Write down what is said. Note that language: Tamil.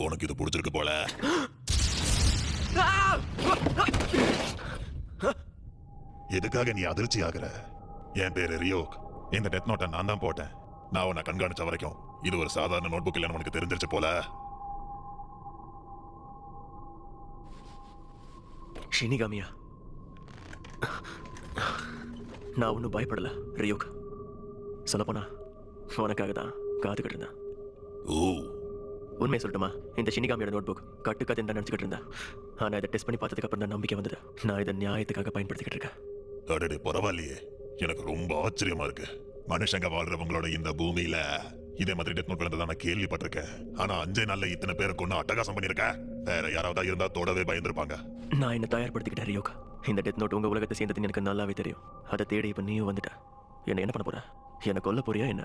உனக்கு இது பிடிச்சிருக்கு போல. எதுக்காக நீ அதிர்ச்சி ஆகுற? என் பேரு ரியோக். இந்த டெத் நோட்டை நான் தான் போட்டேன். நான் உன்னை கண்காணிச்ச வரைக்கும் இது ஒரு சாதாரண நோட் புக் இல்லைன்னு உனக்கு தெரிஞ்சிருச்சு போல. ஷினிகாமியா, நான் ஒன்றும் பயப்படல ரியோக். சொல்லப்போனா உனக்காக தான் காத்துக்கிட்டு இருந்தேன். ஓ, உண்மையை சொல்லட்டுமா? இந்த ஷினிகாமியோட நோட் புக் கட்டுக்காதுன்னு தான் நினச்சிக்கிட்டு இருந்தேன். ஆனால் இதை டெஸ்ட் பண்ணி பார்த்ததுக்கு அப்புறம் தான் நம்பிக்கை வந்தது. நான் இதை நியாயத்துக்காக பயன்படுத்திக்கிட்டு இருக்கேன். அடடே, பரவாயில்லையே. எனக்கு ரொம்ப ஆச்சரியமா இருக்கு. மனுஷங்க வாழ்றவங்களோட இந்த பூமியில இதே மாதிரி டெத் நோட் விழுந்ததா நான் கேள்விப்பட்டிருக்கேன். ஆனா 5 நாள்ல இத்தனை பேரை கொண்டு அட்டகாசம் பண்ணிருக்க. வேற யாராவது இருந்தா தொடவே பயந்துருப்பாங்க. நான் என்ன தயார்படுத்திக்கிட்டேன் ரியோக். இந்த டெத் நோட் உங்க உலகத்தை சேர்ந்ததுன்னு எனக்கு நல்லாவே தெரியும். அதை தேடி இப்ப நீயும் வந்துட்ட. என்ன பண்ண போற? என்ன கொல்ல போறியா என்ன?